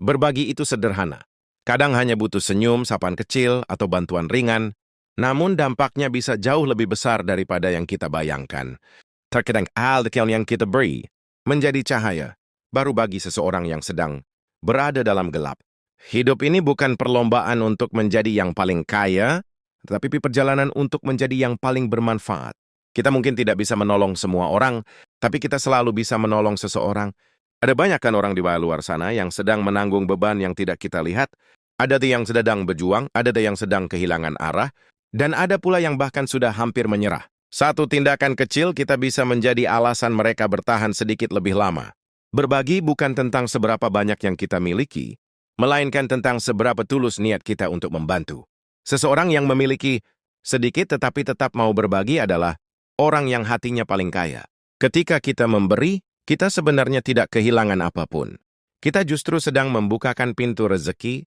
Berbagi itu sederhana. Kadang hanya butuh senyum, sapaan kecil, atau bantuan ringan, namun dampaknya bisa jauh lebih besar daripada yang kita bayangkan. Terkadang hal kecil yang kita beri menjadi cahaya, baru bagi seseorang yang sedang berada dalam gelap. Hidup ini bukan perlombaan untuk menjadi yang paling kaya, tetapi perjalanan untuk menjadi yang paling bermanfaat. Kita mungkin tidak bisa menolong semua orang, tapi kita selalu bisa menolong seseorang. Ada banyak kan orang di luar sana yang sedang menanggung beban yang tidak kita lihat. Ada yang sedang berjuang, ada yang sedang kehilangan arah, dan ada pula yang bahkan sudah hampir menyerah. Satu tindakan kecil kita bisa menjadi alasan mereka bertahan sedikit lebih lama. Berbagi bukan tentang seberapa banyak yang kita miliki, melainkan tentang seberapa tulus niat kita untuk membantu. Seseorang yang memiliki sedikit tetapi tetap mau berbagi adalah orang yang hatinya paling kaya. Ketika kita memberi, kita sebenarnya tidak kehilangan apapun. Kita justru sedang membukakan pintu rezeki,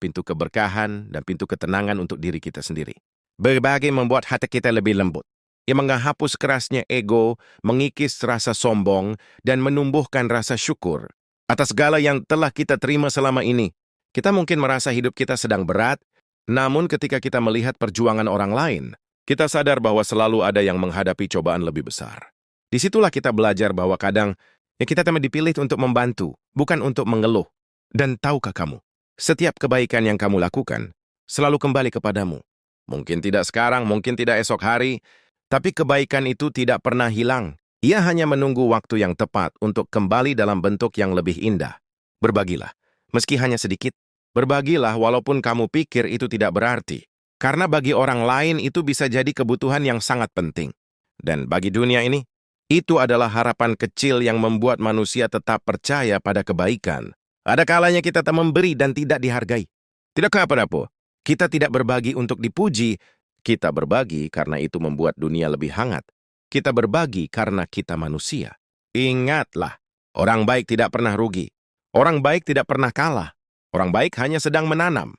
pintu keberkahan, dan pintu ketenangan untuk diri kita sendiri. Berbagi membuat hati kita lebih lembut. Ia menghapus kerasnya ego, mengikis rasa sombong, dan menumbuhkan rasa syukur atas segala yang telah kita terima selama ini. Kita mungkin merasa hidup kita sedang berat, namun ketika kita melihat perjuangan orang lain, kita sadar bahwa selalu ada yang menghadapi cobaan lebih besar. Disitulah kita belajar bahwa kadang kita memang dipilih untuk membantu, bukan untuk mengeluh. Dan tahukah kamu, setiap kebaikan yang kamu lakukan selalu kembali kepadamu. Mungkin tidak sekarang, mungkin tidak esok hari, tapi kebaikan itu tidak pernah hilang. Ia hanya menunggu waktu yang tepat untuk kembali dalam bentuk yang lebih indah. Berbagilah, meski hanya sedikit. Berbagilah walaupun kamu pikir itu tidak berarti. Karena bagi orang lain itu bisa jadi kebutuhan yang sangat penting. Dan bagi dunia ini, itu adalah harapan kecil yang membuat manusia tetap percaya pada kebaikan. Ada kalanya kita tak memberi dan tidak dihargai. Tidakkah apa-apa? Kita tidak berbagi untuk dipuji. Kita berbagi karena itu membuat dunia lebih hangat. Kita berbagi karena kita manusia. Ingatlah, orang baik tidak pernah rugi. Orang baik tidak pernah kalah. Orang baik hanya sedang menanam.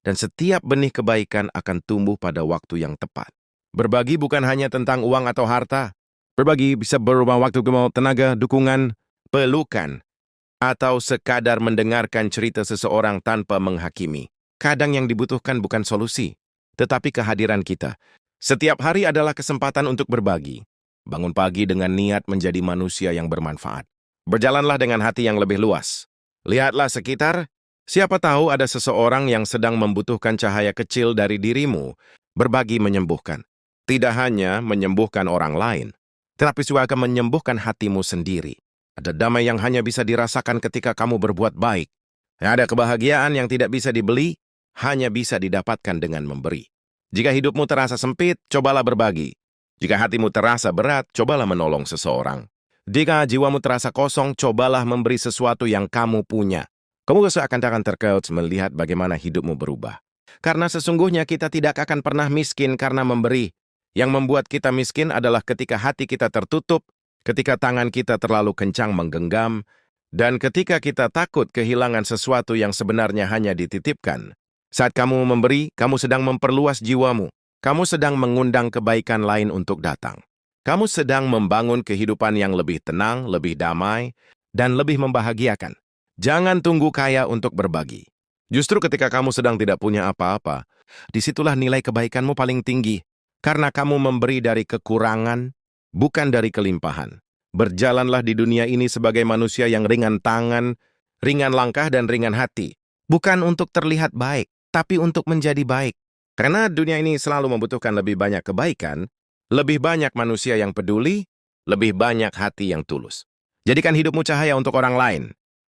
Dan setiap benih kebaikan akan tumbuh pada waktu yang tepat. Berbagi bukan hanya tentang uang atau harta. Berbagi bisa berubah waktu, tenaga, dukungan, pelukan, atau sekadar mendengarkan cerita seseorang tanpa menghakimi. Kadang yang dibutuhkan bukan solusi, tetapi kehadiran kita. Setiap hari adalah kesempatan untuk berbagi. Bangun pagi dengan niat menjadi manusia yang bermanfaat. Berjalanlah dengan hati yang lebih luas. Lihatlah sekitar, siapa tahu ada seseorang yang sedang membutuhkan cahaya kecil dari dirimu. Berbagi menyembuhkan. Tidak hanya menyembuhkan orang lain, tetapi juga akan menyembuhkan hatimu sendiri. Ada damai yang hanya bisa dirasakan ketika kamu berbuat baik. Ada kebahagiaan yang tidak bisa dibeli, hanya bisa didapatkan dengan memberi. Jika hidupmu terasa sempit, cobalah berbagi. Jika hatimu terasa berat, cobalah menolong seseorang. Jika jiwamu terasa kosong, cobalah memberi sesuatu yang kamu punya. Kamu akan terkejut melihat bagaimana hidupmu berubah. Karena sesungguhnya kita tidak akan pernah miskin karena memberi. Yang membuat kita miskin adalah ketika hati kita tertutup, ketika tangan kita terlalu kencang menggenggam, dan ketika kita takut kehilangan sesuatu yang sebenarnya hanya dititipkan. Saat kamu memberi, kamu sedang memperluas jiwamu. Kamu sedang mengundang kebaikan lain untuk datang. Kamu sedang membangun kehidupan yang lebih tenang, lebih damai, dan lebih membahagiakan. Jangan tunggu kaya untuk berbagi. Justru ketika kamu sedang tidak punya apa-apa, disitulah nilai kebaikanmu paling tinggi. Karena kamu memberi dari kekurangan, bukan dari kelimpahan. Berjalanlah di dunia ini sebagai manusia yang ringan tangan, ringan langkah, dan ringan hati. Bukan untuk terlihat baik, tapi untuk menjadi baik. Karena dunia ini selalu membutuhkan lebih banyak kebaikan, lebih banyak manusia yang peduli, lebih banyak hati yang tulus. Jadikan hidupmu cahaya untuk orang lain.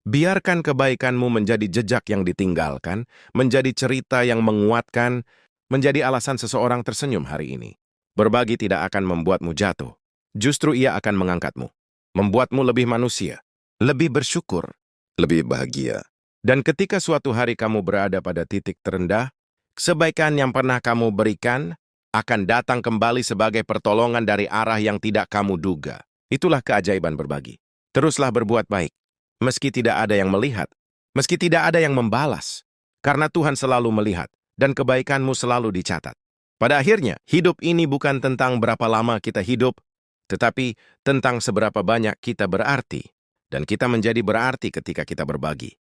Biarkan kebaikanmu menjadi jejak yang ditinggalkan, menjadi cerita yang menguatkan, menjadi alasan seseorang tersenyum hari ini. Berbagi tidak akan membuatmu jatuh. Justru ia akan mengangkatmu, membuatmu lebih manusia, lebih bersyukur, lebih bahagia. Dan ketika suatu hari kamu berada pada titik terendah, kebaikan yang pernah kamu berikan akan datang kembali sebagai pertolongan dari arah yang tidak kamu duga. Itulah keajaiban berbagi. Teruslah berbuat baik, meski tidak ada yang melihat, meski tidak ada yang membalas, karena Tuhan selalu melihat, dan kebaikanmu selalu dicatat. Pada akhirnya, hidup ini bukan tentang berapa lama kita hidup, tetapi tentang seberapa banyak kita berarti, dan kita menjadi berarti ketika kita berbagi.